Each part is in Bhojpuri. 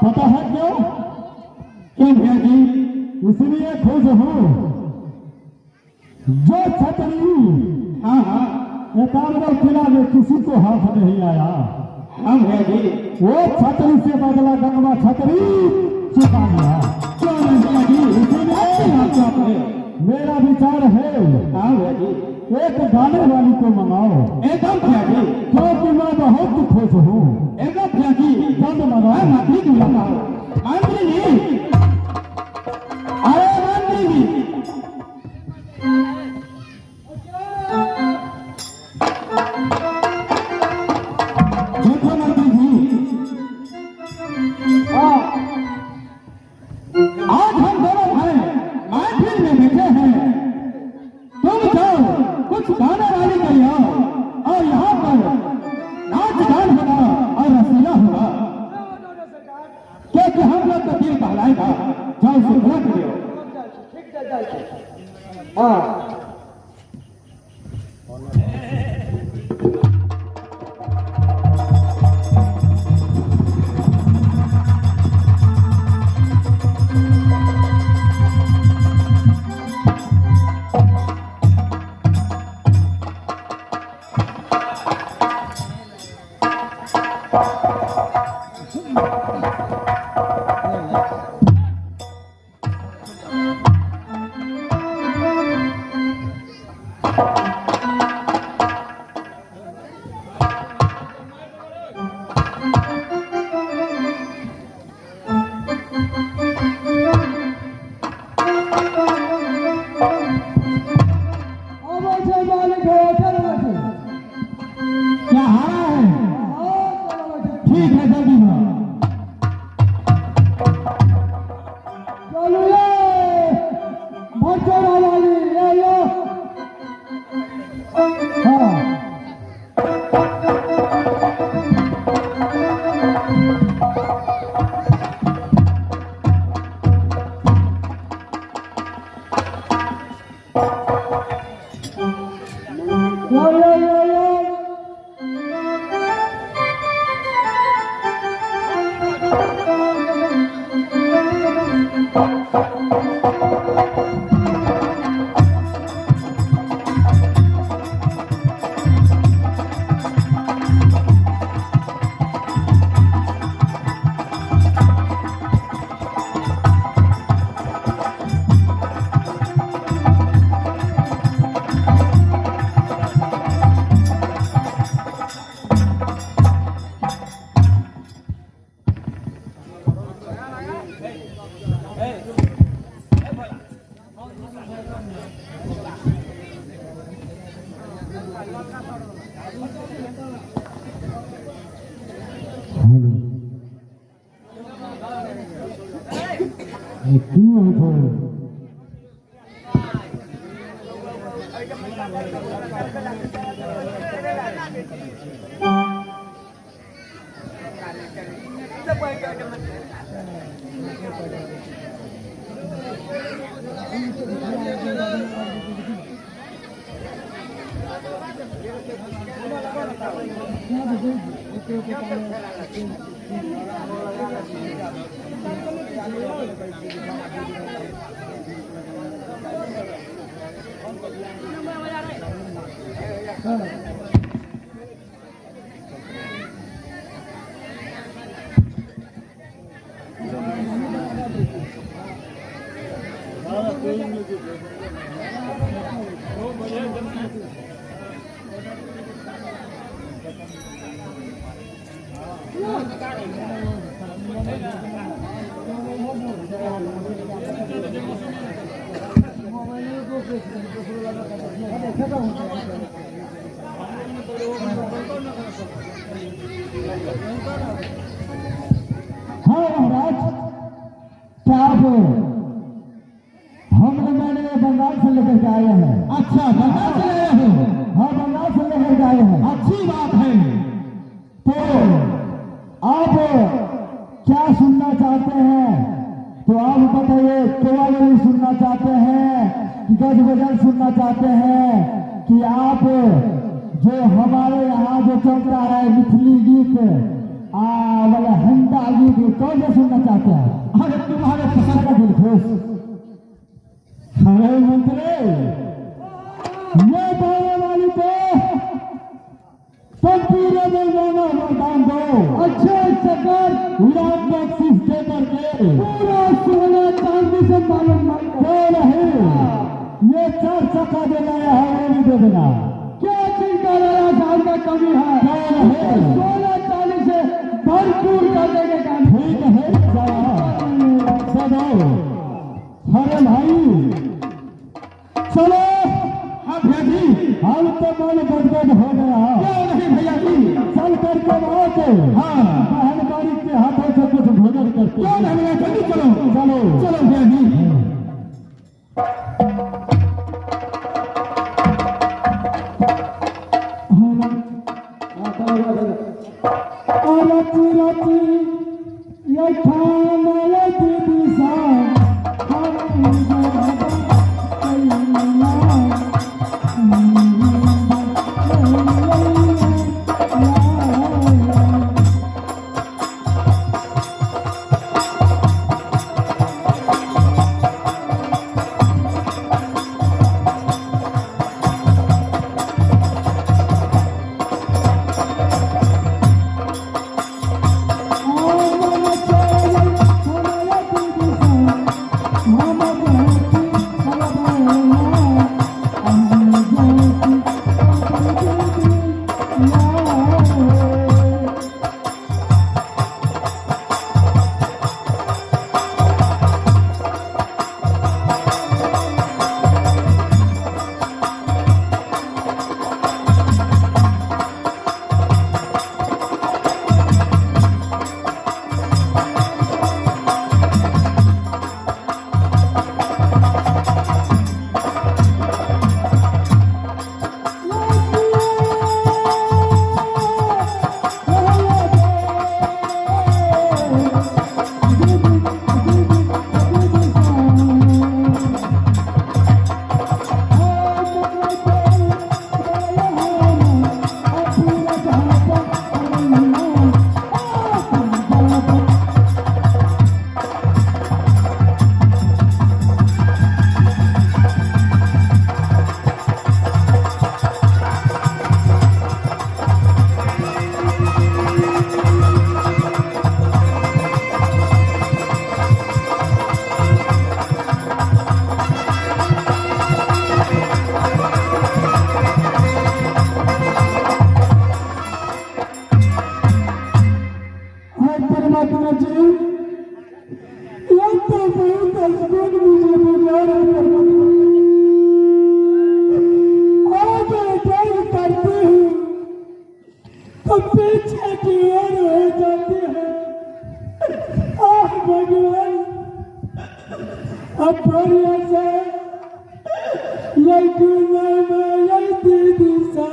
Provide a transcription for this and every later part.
पता है क्यों? क्यों भैया जी? इसलिए खुश हूँ जो छतरी हाँ हाँ एकानवे किला में किसी को हाथ नहीं आया। हाँ भैया जी। वो छतरी से बदला गंगा छतरी चुका लिया। क्यों नहीं भैया जी? इसीलिए मेरा विचार है हाँ भैया जी। एक गाने वाली को मंगाओ। एकदम भैया जी। क्योंकि मैं बहुत खुश हूँ। एकदम भैया जी। जल्द मंगाओ। मंत्री जी मंगाओ। मंत्री जी, अरे मंत्री जी, देखो मंत्री जी, आज हम दोनों भाई महफिल में बैठे हैं। तुम जाओ कुछ गाने वाली कर आओ और यहाँ पर नाच गान होगा और रसीला होगा, क्योंकि हम लोग का दिल बहलाएगा। जाओ उसे बुला के लियो। हाँ क्या हारा है? ठीक है, जल्दी बुलाओ। हाँ महाराज, क्या आप मैंने बंगाल से लेकर के आए हैं। अच्छा, बंगाल से आए हो? हाँ, बंगाल से लेकर के आए हैं। अच्छी बात है। तो आप क्या सुनना चाहते हैं? तो आप बताइए, कव्वाली सुनना चाहते हैं कि गज गजल सुनना चाहते हैं कि आप जो हमारे यहाँ जो चलता है मिथिली गीत वाला हंडा गीत, कौन सा सुनना विराट बख्शीश दे करके पूरा सोना चांदी से पालन क्यों नहीं ये 4 चक्का दे लाया है वो भी दे देना। क्या चिंता रहा साल का कमी है क्यों नहीं सोना चांदी से भरपूर करने के काम ठीक है चलो अरे भाई चलो। हाँ भैया जी हम तो मन गदगद हो गया। क्यों नहीं भैया जी चल करके बात हाँ बहन बारी के हाथों से कुछ भोजन करते क्यों नहीं भैया जल्दी चलो चलो चलो भैया जी राती राती ये खाना ये दिशा परमात्मा जी ये तो बहुत अद्भुत मुझे बुला रहे परमात्मा आज अटैक करती हूँ तो पीछे की ओर हो जाती है। आह भगवान अब बढ़िया से ये गुनाह में ये दीदी सा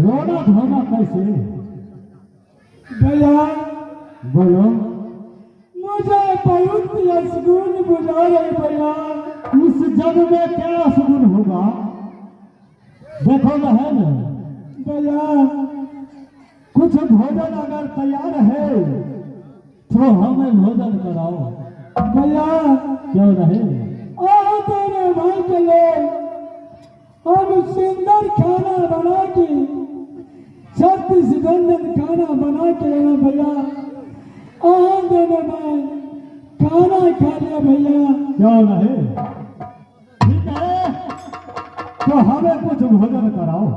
रोना धोना कैसे? भैया बोलो। मुझे बहुत असगुन बुझा रही भैया। इस जग में क्या सुगुन होगा? देखो बहन, भैया कुछ भोजन अगर तैयार है तो हमें भोजन कराओ। भैया क्यों नहीं? तेरे भाई के लिए हम सुंदर खाना बना के, छत्तीसगंध खाना बना के ना भैया, देने में खाना खा लिया भैया। क्यों नहीं? ठीक है, तो हमें कुछ भोजन कराओ।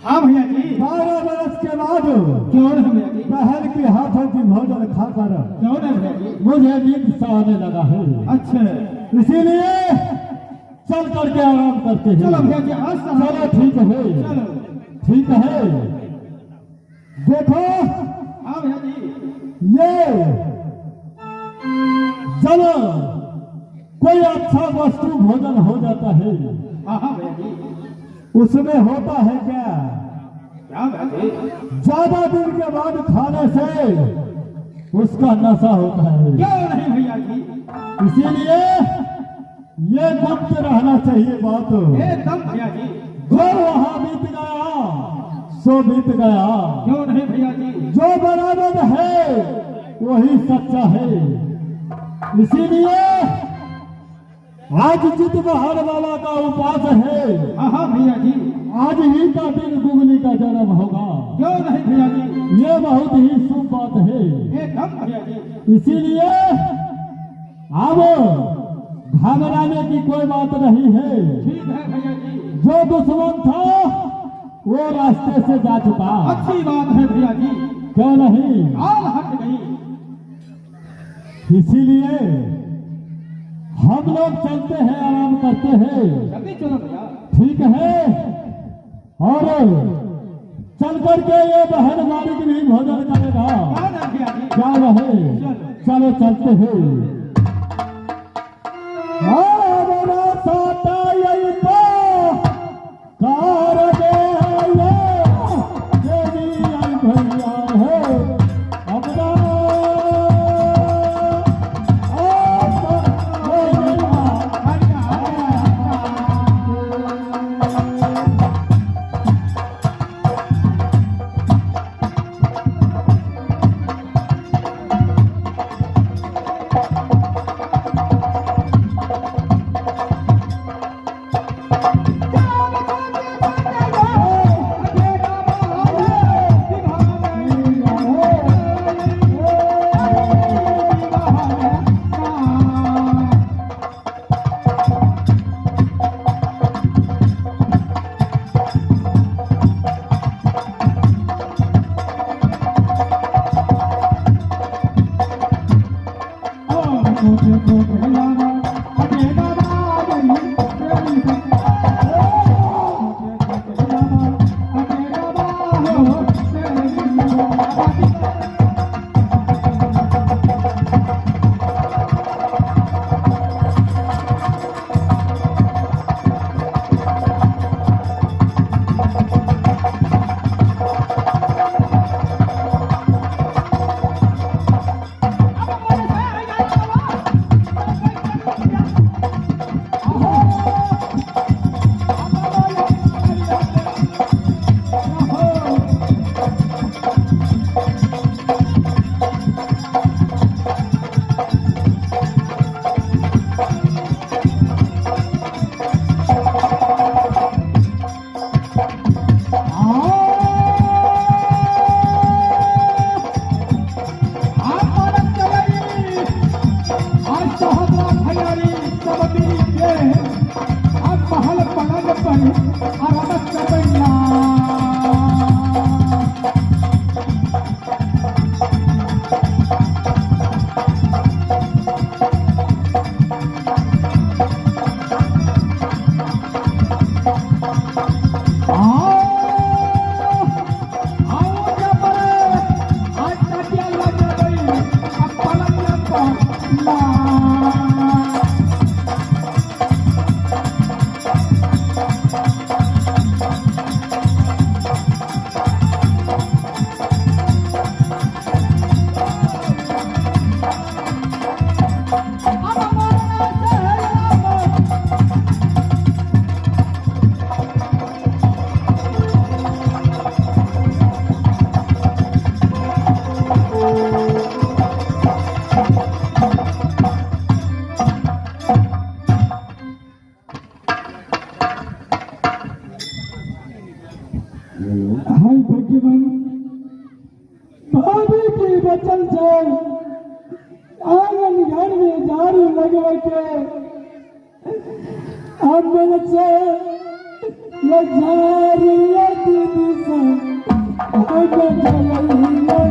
हाँ भैया जी। 12 बरस के बाद क्यों न भैया जी? बहन के हाथों की भोजन खाकर क्यों न भैया जी? मुझे नींद सा आने लगा है। अच्छा इसीलिए चल करके आराम करते हैं। चलो भैया जी, आज चलो ठीक है, चलो। ठीक है। देखो हाँ भैया जी। ये चलो कोई अच्छा वस्तु भोजन हो जाता है, हाँ हाँ भैया जी। उसमें होता है क्या? क्या भैया जी? ज्यादा दिन के बाद खाने से उसका नशा होता है। क्यों नहीं भैया जी? इसीलिए ये गुप्त रहना चाहिए बात। एकदम भैया जी। जो वहां बीत गया सो बीत गया। क्यों नहीं भैया जी? जो बराबर है वही सच्चा है। इसीलिए आज जित बहार बाबा का उपास है। हाँ हाँ भैया जी। आज ही का दिन गुगली का जन्म होगा। क्यों नहीं भैया जी? ये बहुत ही शुभ बात है। एकदम भैया जी। इसीलिए अब घबराने की कोई बात नहीं है। ठीक है भैया जी। जो दुश्मन था वो रास्ते से जा चुका। अच्छी बात है भैया जी। क्यों नहीं? आल हट गई। इसीलिए हम लोग चलते हैं, आराम करते हैं। जल्दी चलो भैया। ठीक है। और चल करके ये बहन मालिक भी भोजन करेगा। क्या नहीं भैया जी? क्या रहे? चलो चलते हैं। हाय भगवान, भाभी की बचन से आंगन घर में झाड़ू लगवा के अब मन से ये झाड़ू दीदी से अब चलिए